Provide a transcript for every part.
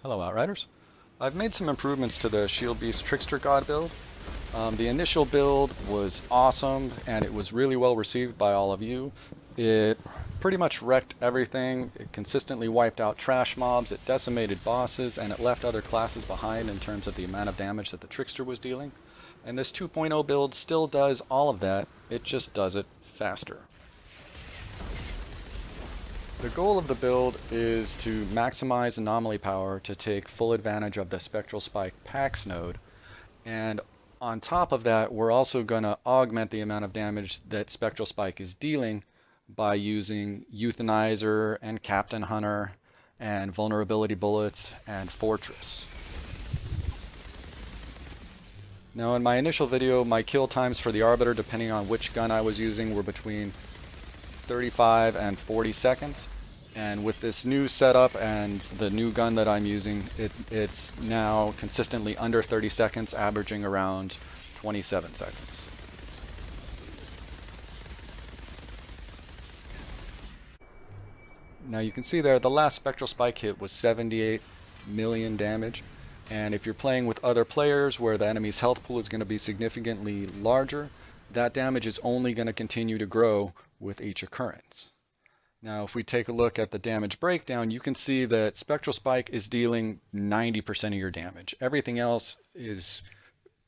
Hello Outriders. I've made some improvements to the Shieldbeast Trickster God build. The initial build was awesome and it was really well received by all of you. It pretty much wrecked everything. It consistently wiped out trash mobs, it decimated bosses, and it left other classes behind in terms of the amount of damage that the Trickster was dealing. And this 2.0 build still does all of that, it just does it faster. The goal of the build is to maximize anomaly power to take full advantage of the Spectral Spike Pax node, and on top of that we're also going to augment the amount of damage that Spectral Spike is dealing by using Euthanizer and Captain Hunter and Vulnerability Bullets and Fortress. Now in my initial video, my kill times for the Arbiter, depending on which gun I was using, were between 35 and 40 seconds, and with this new setup and the new gun that I'm using, it's now consistently under 30 seconds, averaging around 27 seconds. Now you can see there the last Spectral Spike hit was 78 million damage, and if you're playing with other players where the enemy's health pool is going to be significantly larger, that damage is only going to continue to grow with each occurrence. Now if we take a look at the damage breakdown, you can see that Spectral Spike is dealing 90% of your damage. Everything else is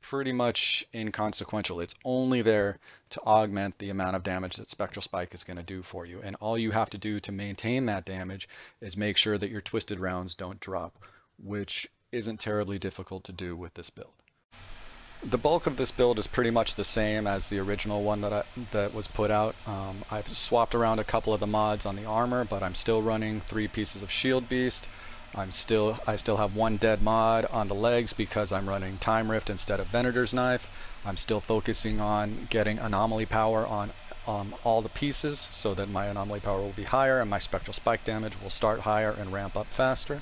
pretty much inconsequential. It's only there to augment the amount of damage that Spectral Spike is going to do for you. And all you have to do to maintain that damage is make sure that your twisted rounds don't drop, which isn't terribly difficult to do with this build. The bulk of this build is pretty much the same as the original one that was put out. I've swapped around a couple of the mods on the armor, but I'm still running 3 pieces of Shieldbeast. I still have 1 dead mod on the legs because I'm running Time Rift instead of Venator's Knife. I'm still focusing on getting anomaly power on all the pieces so that my anomaly power will be higher and my Spectral Spike damage will start higher and ramp up faster.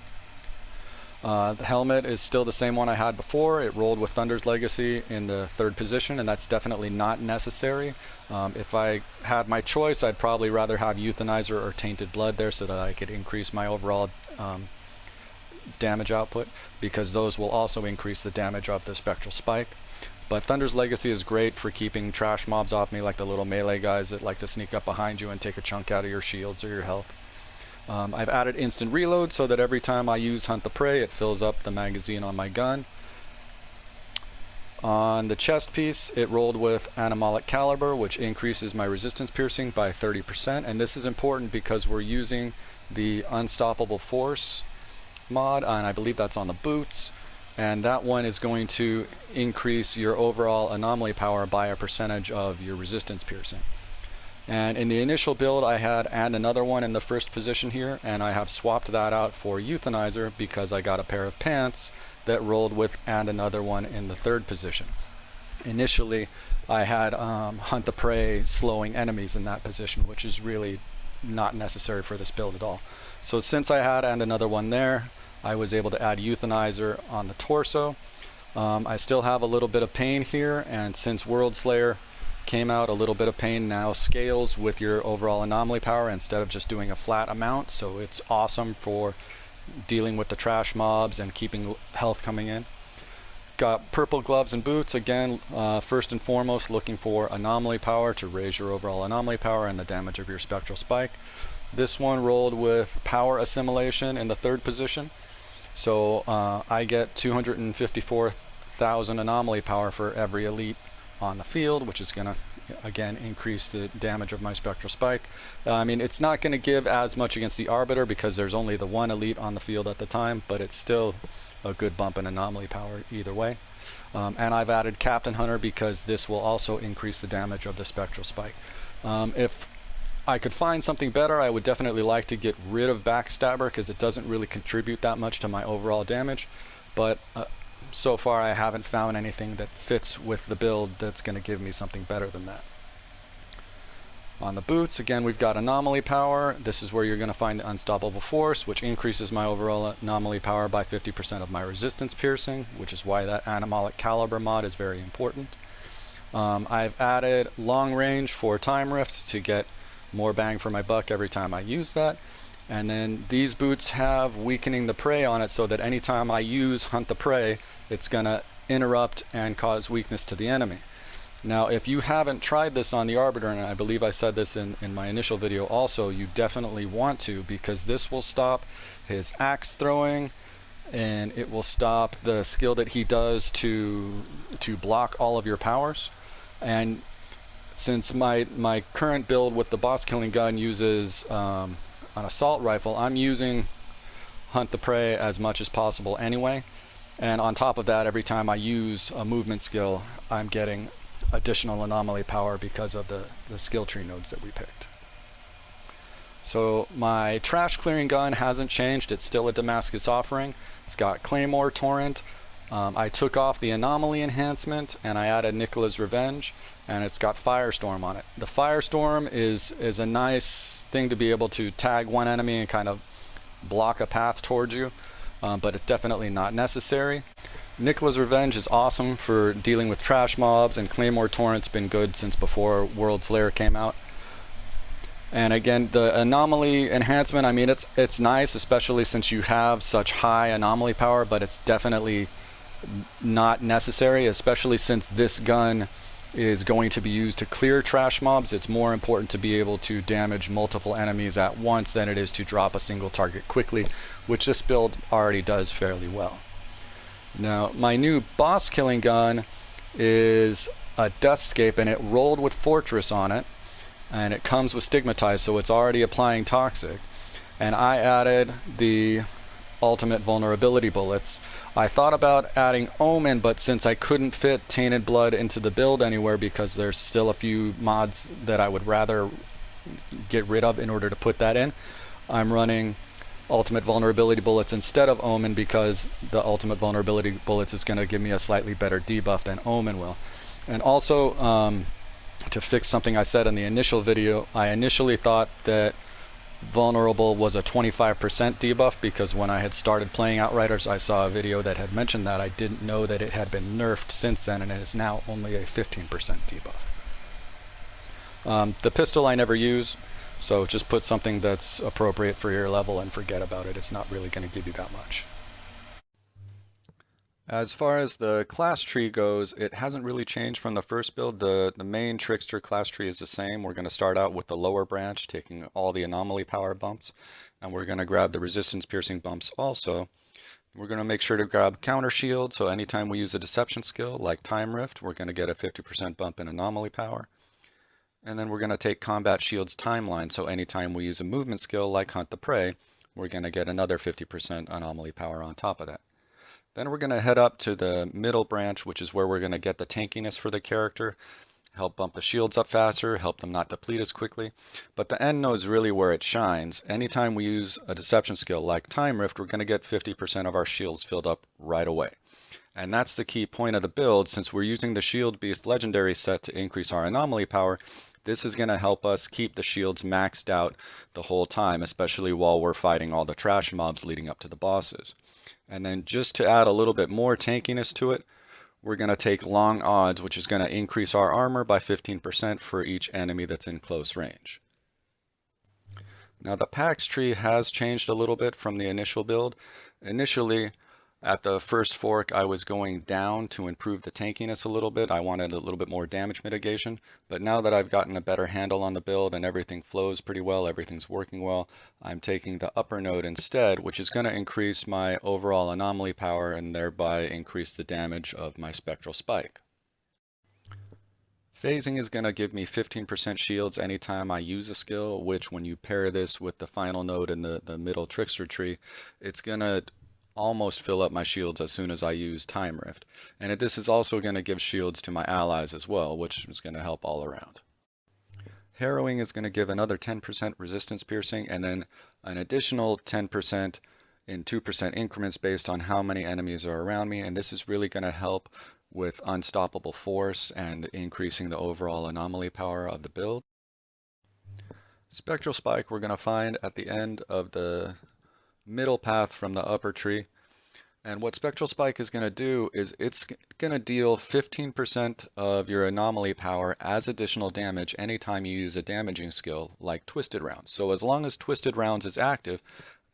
The helmet is still the same one I had before. It rolled with Thunder's Legacy in the 3rd position, and that's definitely not necessary. If I had my choice, I'd probably rather have Euthanizer or Tainted Blood there so that I could increase my overall damage output, because those will also increase the damage of the Spectral Spike. But Thunder's Legacy is great for keeping trash mobs off me, like the little melee guys that like to sneak up behind you and take a chunk out of your shields or your health. I've added instant reload so that every time I use Hunt the Prey, it fills up the magazine on my gun. On the chest piece, it rolled with Anomalic Caliber, which increases my resistance piercing by 30%, and this is important because we're using the Unstoppable Force mod, and I believe that's on the boots, and that one is going to increase your overall anomaly power by a percentage of your resistance piercing. And in the initial build I had and another one in the 1st position here, and I have swapped that out for Euthanizer because I got a pair of pants that rolled with and another one in the 3rd position. Initially I had Hunt the Prey slowing enemies in that position, which is really not necessary for this build at all. So since I had and another one there, I was able to add Euthanizer on the torso. I still have a little bit of pain here, and since Worldslayer came out, a little bit of pain now scales with your overall anomaly power instead of just doing a flat amount, so it's awesome for dealing with the trash mobs and keeping health coming in. Got purple gloves and boots, again, first and foremost looking for anomaly power to raise your overall anomaly power and the damage of your Spectral Spike. This one rolled with power assimilation in the 3rd position, so I get 254,000 anomaly power for every elite on the field, which is going to again increase the damage of my Spectral Spike. I mean, it's not going to give as much against the Arbiter because there's only the 1 elite on the field at the time, but it's still a good bump in anomaly power either way. And I've added Captain Hunter because this will also increase the damage of the Spectral Spike. If I could find something better, I would definitely like to get rid of Backstabber because it doesn't really contribute that much to my overall damage, but so far I haven't found anything that fits with the build that's going to give me something better than that. On the boots, again, we've got anomaly power. This is where you're going to find the Unstoppable Force, which increases my overall anomaly power by 50% of my resistance piercing, which is why that Anomalic Caliber mod is very important. I've added long range for Time Rift to get more bang for my buck every time I use that. And then these boots have weakening the prey on it, so that anytime I use hunt the prey, it's going to interrupt and cause weakness to the enemy. Now, if you haven't tried this on the Arbiter, and I believe I said this in my initial video also, you definitely want to, because this will stop his axe throwing, and it will stop the skill that he does to block all of your powers. And since my current build with the boss killing gun uses an assault rifle, I'm using hunt the prey as much as possible anyway. And on top of that, every time I use a movement skill, I'm getting additional anomaly power because of the skill tree nodes that we picked. So my trash clearing gun hasn't changed. It's still a Damascus offering. It's got Claymore Torrent. I took off the anomaly enhancement and I added Nicola's Revenge, and it's got Firestorm on it. The Firestorm is a nice thing to be able to tag one enemy and kind of block a path towards you, but it's definitely not necessary. Nicola's Revenge is awesome for dealing with trash mobs, and Claymore Torrent's been good since before Worldslayer came out. And again, the anomaly enhancement, I mean, it's nice, especially since you have such high anomaly power, but it's definitely not necessary, especially since this gun is going to be used to clear trash mobs. It's more important to be able to damage multiple enemies at once than it is to drop a single target quickly, which this build already does fairly well. Now, my new boss killing gun is a Deathscape, and it rolled with Fortress on it, and it comes with Stigmatized, so it's already applying Toxic. And I added the ultimate vulnerability bullets. I thought about adding Omen, but since I couldn't fit Tainted Blood into the build anywhere because there's still a few mods that I would rather get rid of in order to put that in, I'm running ultimate vulnerability bullets instead of Omen, because the ultimate vulnerability bullets is going to give me a slightly better debuff than Omen will. And also, to fix something I said in the initial video, I initially thought that vulnerable was a 25% debuff, because when I had started playing Outriders, I saw a video that had mentioned that. I didn't know that it had been nerfed since then, and it is now only a 15% debuff. The pistol I never use, so just put something that's appropriate for your level and forget about it. It's not really going to give you that much. As far as the class tree goes, it hasn't really changed from the first build. The main Trickster class tree is the same. We're going to start out with the lower branch, taking all the anomaly power bumps, and we're going to grab the resistance piercing bumps also. We're going to make sure to grab counter shield, so anytime we use a deception skill like Time Rift, we're going to get a 50% bump in anomaly power. And then we're going to take combat shield's timeline, so anytime we use a movement skill like Hunt the Prey, we're going to get another 50% anomaly power on top of that. Then we're going to head up to the middle branch, which is where we're going to get the tankiness for the character, help bump the shields up faster, help them not deplete as quickly. But the end node is really where it shines. Anytime we use a deception skill like Time Rift, we're going to get 50% of our shields filled up right away. And that's the key point of the build. Since we're using the Shieldbeast legendary set to increase our anomaly power, this is going to help us keep the shields maxed out the whole time, especially while we're fighting all the trash mobs leading up to the bosses. And then just to add a little bit more tankiness to it, we're going to take Long Odds, which is going to increase our armor by 15% for each enemy that's in close range. Now the packs tree has changed a little bit from the initial build. Initially, at the first fork, I was going down to improve the tankiness a little bit. I wanted a little bit more damage mitigation, but now that I've gotten a better handle on the build and everything flows pretty well, everything's working well, I'm taking the upper node instead, which is going to increase my overall anomaly power and thereby increase the damage of my Spectral Spike. Phasing is going to give me 15% shields anytime I use a skill, which when you pair this with the final node in the middle Trickster tree, it's going to almost fill up my shields as soon as I use Time Rift. And this is also going to give shields to my allies as well, which is going to help all around. Harrowing is going to give another 10% resistance piercing, and then an additional 10% in 2% increments based on how many enemies are around me, and this is really going to help with unstoppable force and increasing the overall anomaly power of the build. Spectral Spike we're going to find at the end of the middle path from the upper tree, And what Spectral Spike is going to do is it's going to deal 15% of your anomaly power as additional damage anytime you use a damaging skill like Twisted Rounds. So as long as Twisted Rounds is active,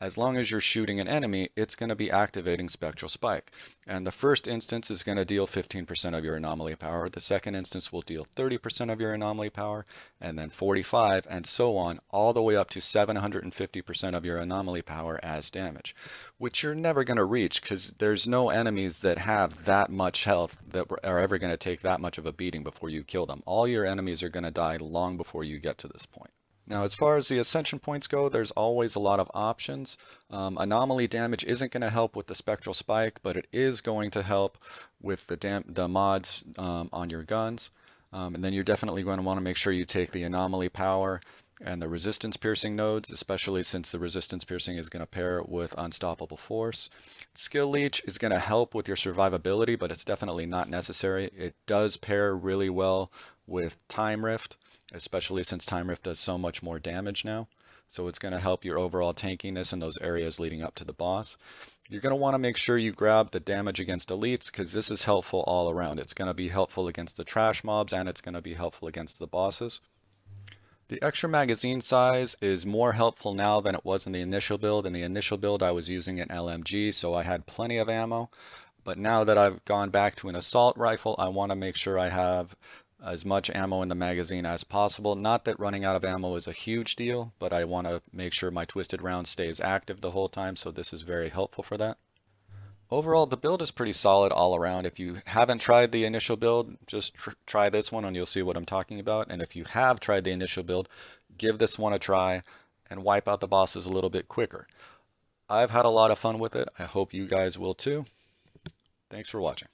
as long as you're shooting an enemy, it's going to be activating Spectral Spike. And the first instance is going to deal 15% of your anomaly power. The second instance will deal 30% of your anomaly power, and then 45, and so on, all the way up to 750% of your anomaly power as damage, which you're never going to reach because there's no enemies that have that much health that are ever going to take that much of a beating before you kill them. All your enemies are going to die long before you get to this point. Now, as far as the ascension points go, there's always a lot of options. Anomaly damage isn't going to help with the Spectral Spike, but it is going to help with the mods on your guns. And then you're definitely going to want to make sure you take the anomaly power and the resistance piercing nodes, especially since the resistance piercing is going to pair with unstoppable force. Skill leech is going to help with your survivability, but it's definitely not necessary. It does pair really well with time rift, especially since time rift does so much more damage now. So it's going to help your overall tankiness in those areas leading up to the boss. You're going to want to make sure you grab the damage against elites because this is helpful all around. It's going to be helpful against the trash mobs and it's going to be helpful against the bosses. The extra magazine size is more helpful now than it was in the initial build. In the initial build I was using an LMG, so I had plenty of ammo. But now that I've gone back to an assault rifle, I want to make sure I have as much ammo in the magazine as possible. Not that running out of ammo is a huge deal, but I want to make sure my twisted round stays active the whole time, so this is very helpful for that. Overall, the build is pretty solid all around. If you haven't tried the initial build, just try this one and you'll see what I'm talking about. And if you have tried the initial build, give this one a try and wipe out the bosses a little bit quicker. I've had a lot of fun with it. I hope you guys will too. Thanks for watching.